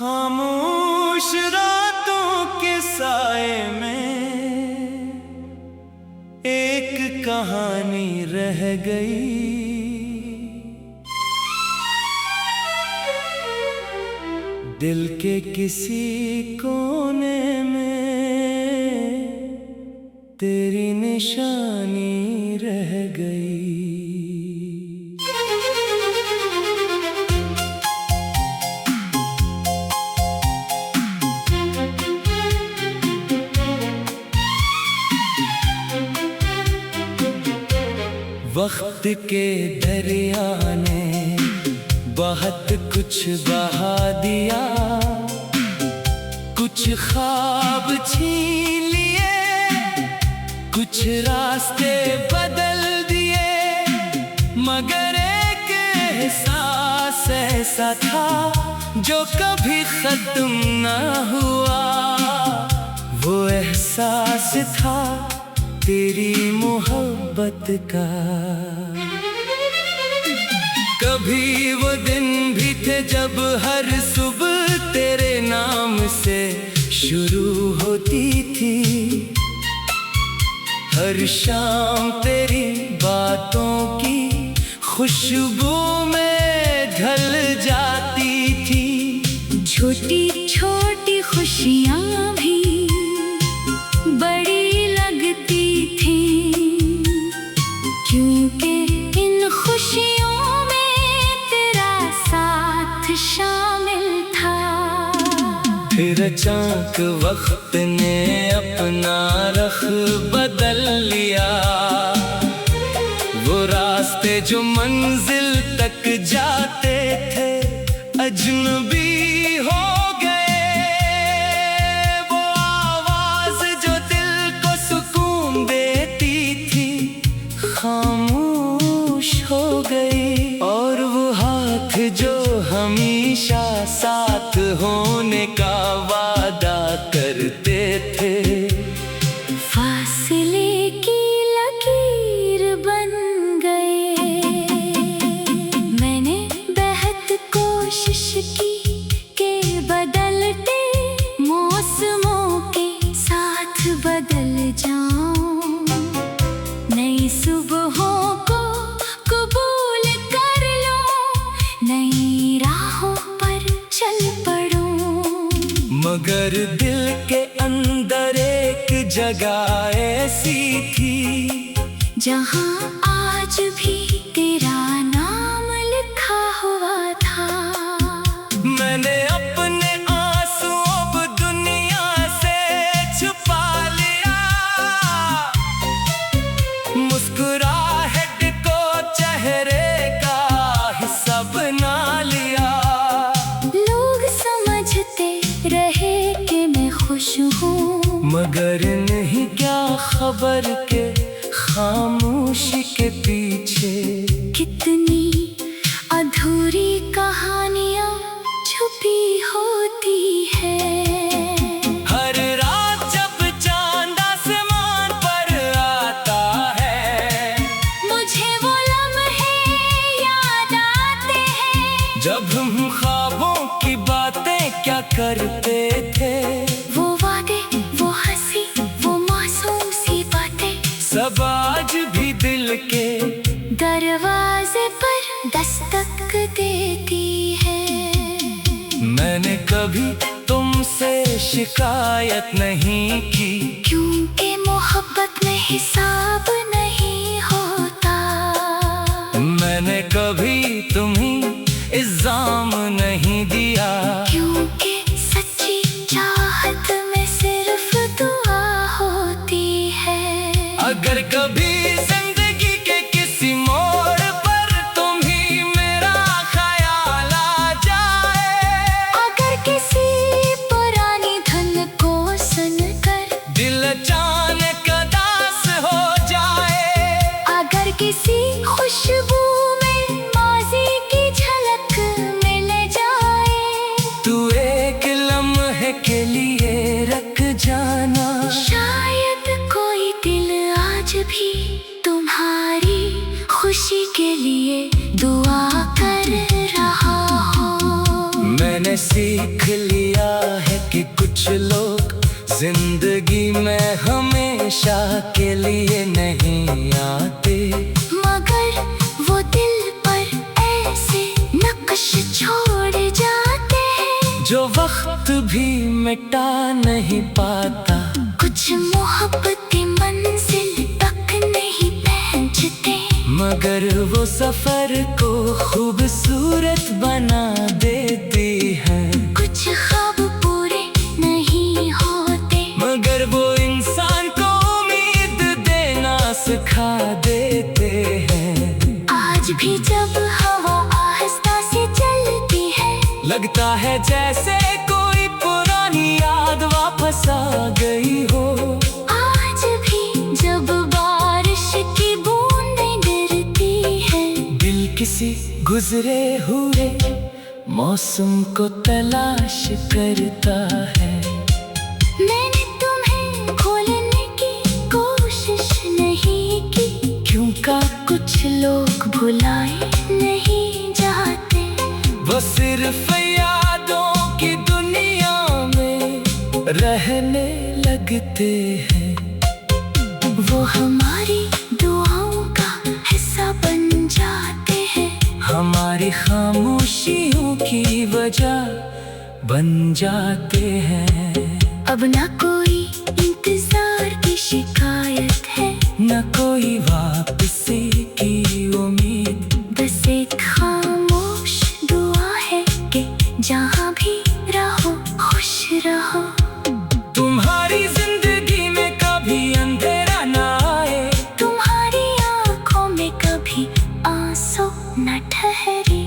खामोश रातों के साए में एक कहानी रह गई। दिल के किसी कोने में तेरी निशानी रह गई। वक्त के दरिया ने बहुत कुछ बहा दिया, कुछ ख्वाब छीन लिए, कुछ रास्ते बदल दिए, मगर एक एहसास ऐसा था जो कभी खत्म न हुआ। वो एहसास था तेरी मोहब्बत का। कभी वो दिन भी थे जब हर सुबह तेरे नाम से शुरू होती थी, हर शाम तेरी बातों की खुशबू में ढल जाती थी। छोटी छोटी खुशियाँ भी बड़ी लगती थी, क्योंकि इन खुशियों में तेरा साथ शामिल था। फिर अचानक वक्त ने अपना रख बदल लिया, वो रास्ते जो मंजिल तक जाते थे अजनबी हो गए। वो आवाज जो दिल को सुकून देती थी खामोश हो गई, और वो हाथ जो हमेशा साथ होने का वादा करते थे फासले की लकीर बन गए। मैंने बेहद कोशिश की के बदलते मौसमों के साथ बदल जाऊं, नई सुबहों को कबूल कर लूं, नई राहों पर चल पड़ूं। मगर दिल के अंदर एक जगह ऐसी थी जहां आज भी तेरा नाम लिखा हुआ था। मैंने अपने आंसू अब दुनिया से छुपा लिया, मुस्कुराहट को चेहरे का हिस्सा बना लिया। लोग समझते रहे कि मैं खुश हूँ, मगर नहीं क्या खबर के खामोशी के पीछे कितनी अधूरी कहानियाँ छुपी होती है। हर रात जब चांद आसमान पर आता है, मुझे वो लम्हे याद आते हैं जब हम ख्वाबों की बातें क्या करते थे। वो वादे, वो हंसी, वो मासूम सी बातें, सब आज भी दिल के दरवाजे पर दस्तक देती है। मैंने कभी तुमसे शिकायत नहीं की, क्योंकि मोहब्बत में हिसाब नहीं होता। मैंने कभी तुम्हें इल्जाम नहीं दिया, क्योंकि सच्ची चाहत में सिर्फ दुआ होती है। अगर कभी जिंदगी के किसी मोड़ पर तुम ही मेरा ख्याल आ जाए, अगर किसी पुरानी धुन को सुनकर दिल अचानक उदास हो जाए, अगर किसी खुशबू में माजी की झलक मिल जाए, तू एक लम्हे के लिए रख जाना। शायद कोई दिल आज भी तुम्हारी खुशी के लिए दुआ कर रहा हो। मैंने सीख लिया है कि कुछ लोग जिंदगी में हमेशा के लिए नहीं आते, मगर वो दिल पर ऐसे नक्श छोड़ जाते हैं जो वक्त भी मिटा नहीं पाता। कुछ मोहब्बतें मंजिल तक नहीं पहुंचते, मगर वो सफर को खूबसूरत बना देती है। कुछ ख्वाब पूरे नहीं होते, मगर वो इंसान को उम्मीद देना सिखा देते हैं। आज भी जब हवा आहिस्ता से चलती है, लगता है जैसे कोई पुरानी याद वापस आ गई हो। आज भी जब बारिश की बूंदें गिरती है, दिल किसी गुजरे हुए मौसम को तलाश करता है। मैंने तुम्हें खोलने की कोशिश नहीं की, क्योंकि कुछ लोग भुलाए नहीं जाते। वो सिर्फ यादों की दुनिया में रहने लगते हैं। वो हमारी दुआओं का हिस्सा बन जाते हैं, हमारी खामोशियों की वजह बन जाते हैं। अब ना कोई इंतजार की शिकायत है, न कोई वापसी की उम्मीद, बस एक खामोश दुआ है कि जहाँ भी रहो खुश रहो। तुम्हारी जिंदगी में कभी अंधेरा ना आए, तुम्हारी आंखों में कभी आंसू न ठहरे,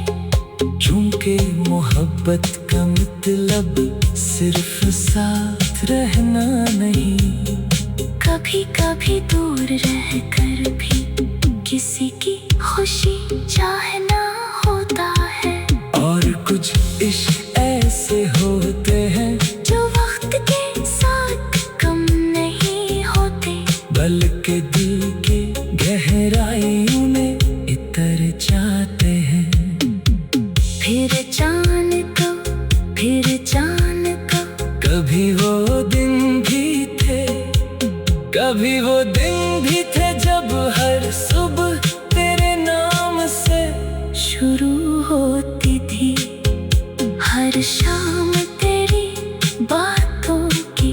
क्योंकि मोहब्बत का मतलब सिर्फ साथ रहना नहीं, कभी कभी दूर रहकर भी किसी की खुशी चाहना होता है। और कुछ इश्क ऐसे होते हैं जो वक्त के साथ कम नहीं होते, बल्कि दिल के गहराइयों में इतर जाते हैं। फिर चांद को, फिर चांद को, कभी वो दिन भी थे, कभी वो दिन भी थे जब हर सुबह तेरे नाम से शुरू होती थी, हर शाम तेरी बातों की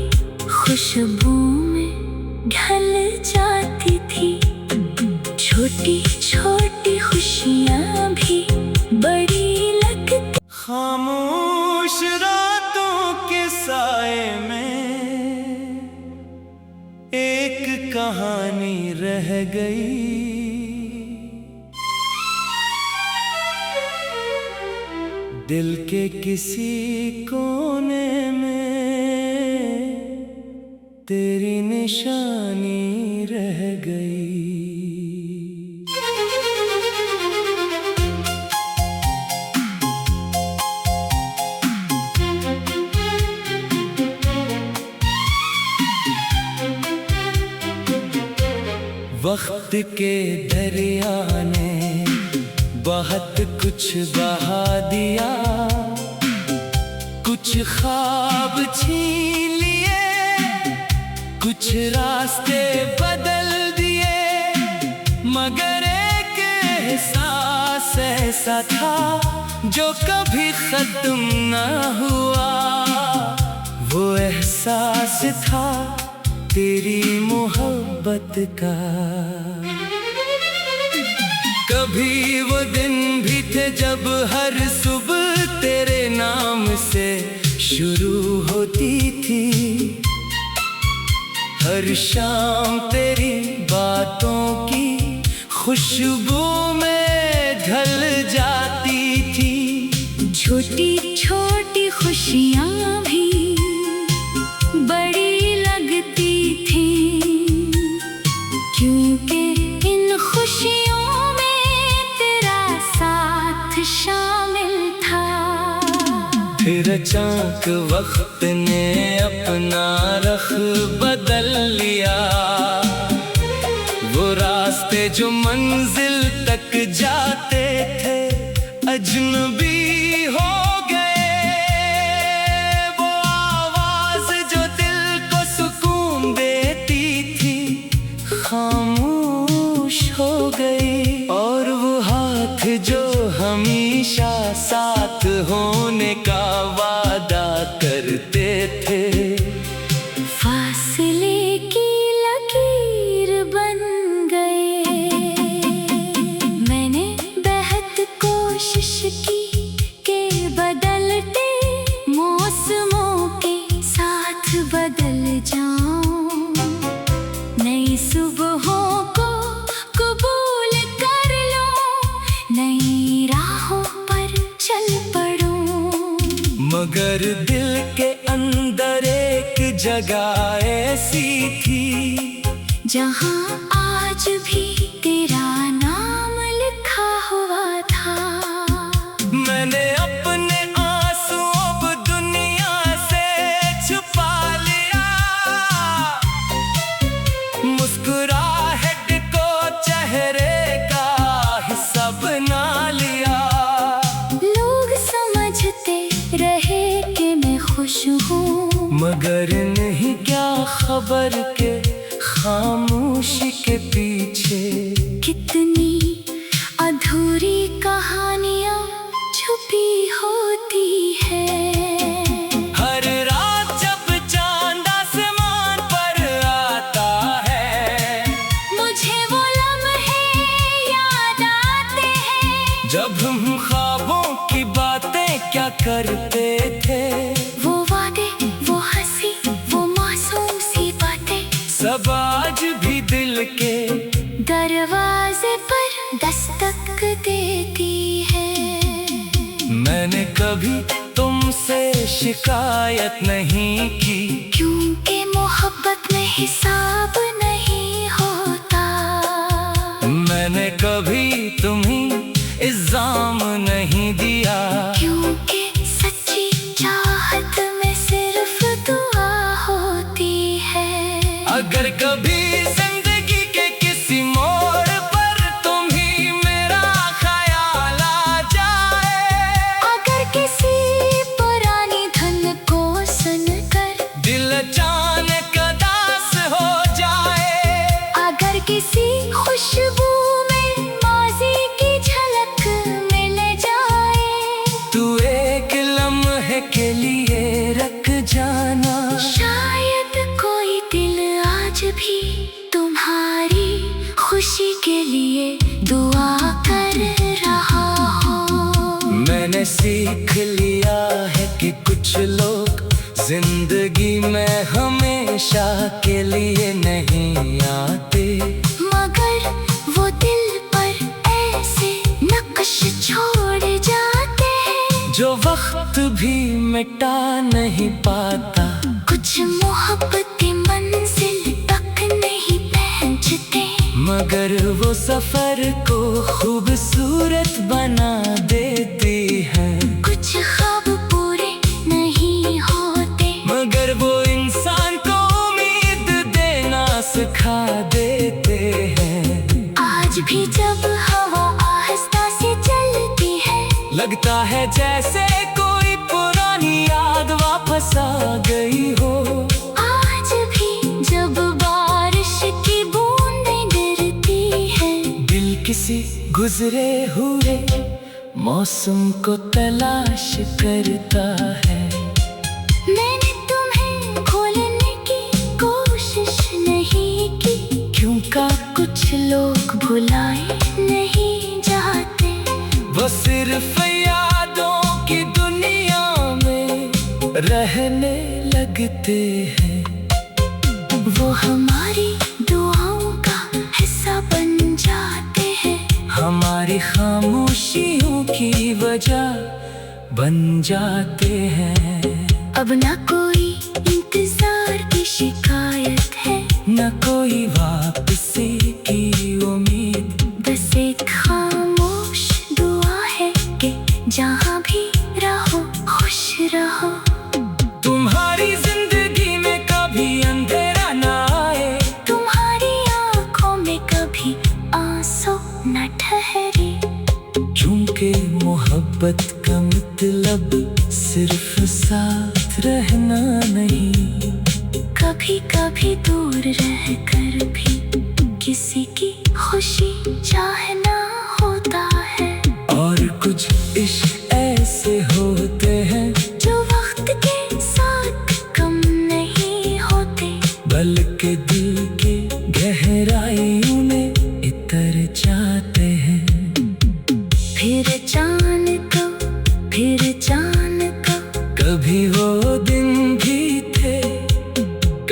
खुशबू में ढल जाती थी। छोटी छोटी खुशियाँ भी बड़ी लगती, खामोश रातों के साए में एक कहानी रह गई। दिल के किसी कोने में तेरी निशानी रह गई। वक्त के दरिया ने बहुत कुछ बहा दिया, कुछ ख्वाब छीन लिए, कुछ रास्ते बदल दिए, मगर एक एहसास ऐसा था जो कभी खत्म ना हुआ। वो एहसास था तेरी मोहब्बत का। कभी वो दिन भी थे जब हर सुबह तेरे नाम से शुरू होती थी, हर शाम तेरी बातों की खुशबू में ढल जाती थी। छोटी छोटी खुशियाँ भी बड़ी लगती थी, क्योंकि इन खुशियों में तेरा साथ शामिल था। फिर अचानक वक्त ने अपना रख बदल लिया, वो रास्ते जो मंजिल तक जाते थे अजनबी हो गए। मगर दिल के अंदर एक जगह ऐसी थी जहाँ आज भी तेरा नाम लिखा हुआ था। मैंने अपने आंसू अब दुनिया से छुपा लिया, मुस्कुराहट को चेहरे का हिस्सा बना लिया। लोग समझते रहे कि मैं खुश हूँ, मगर नहीं क्या खबर के खामोशी के पीछे कितनी अधूरी कहानियाँ छुपी होती है। हर रात जब चांद आसमान पर आता है, मुझे वो लम्हे याद आते हैं जब हम ख्वाबों की बातें क्या करते थे। वो वादे, वो हंसी, वो मासूम सी बातें सब आज भी दिल के दरवाजे पर दस्तक देती है। मैंने कभी तुमसे शिकायत नहीं की, क्योंकि मोहब्बत में हिसाब नहीं होता। मैंने कभी तुम्हें इल्जाम नहीं दिया, क्योंकि सच्ची चाहत में सिर्फ दुआ होती है। अगर कभी जिंदगी के किसी मोड़ पर तुम ही मेरा ख्याल आ जाए, अगर किसी पुरानी धुन को सुनकर दिल अचानक उदास हो जाए, अगर किसी खुशबू में माजी की झलक मिल जाए, तू एक लम्हे के लिए रख जाना। शायद कोई दिल आज भी तुम्हारी खुशी के लिए दुआ कर रहा हो। मैंने सीख लिया है कि कुछ लोग जिंदगी में हमेशा के लिए नहीं आते, मगर वो दिल पर ऐसे नक्श छोड़ जाते हैं जो वक्त भी मिटा नहीं पाता। कुछ मोहब्बतें मंजिल तक नहीं पहुंचते, मगर वो सफर को खूबसूरत बना देती है। कुछ ख्वाब पूरे नहीं होते, मगर वो इंसान को उम्मीद देना सिखा देते हैं। आज भी जब हवा आहिस्ता से चलती है, लगता है जैसे कोई पुरानी याद वापस आ गई हो। आज भी जब बारिश की बूंदें गिरती है, दिल किसी गुजरे हुए मौसम को तलाश करता है। मैंने तुम्हें खोलने की कोशिश नहीं की, क्योंकि कुछ लोग भुलाए नहीं जाते। वो सिर्फ यादों की दुनिया में रहने लगते हैं। वो हमारी दुआओं का हिस्सा बन जाते हैं, हमारी खामोशियों की वजह बन जाते हैं। अब ना कोई इंतजार की शिकायत है, न कोई वापसी की उम्मीद, बस एक खामोश दुआ है कि जहाँ भी रहो खुश रहो। तुम्हारी जिंदगी में कभी अंधेरा ना आए, तुम्हारी आंखों में कभी आंसू न ठहरे, क्योंकि मोहब्बत का मतलब सिर्फ साथ रहना नहीं। कभी कभी दूर रहकर भी किसी की खुशी चाहना होता है। और कुछ इश्क ऐसे होते हैं जो वक्त के साथ कम नहीं होते, बल्कि दिल के गहराइयों में इतर जाते हैं। फिर चांद को, फिर चांद को, कभी वो दिन भी थे,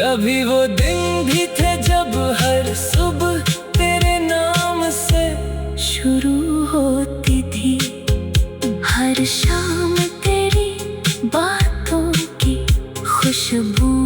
कभी वो दिन भी थे जब हर सुबह तेरे नाम से शुरू होती थी। हर शाम तेरी बातों खुशबू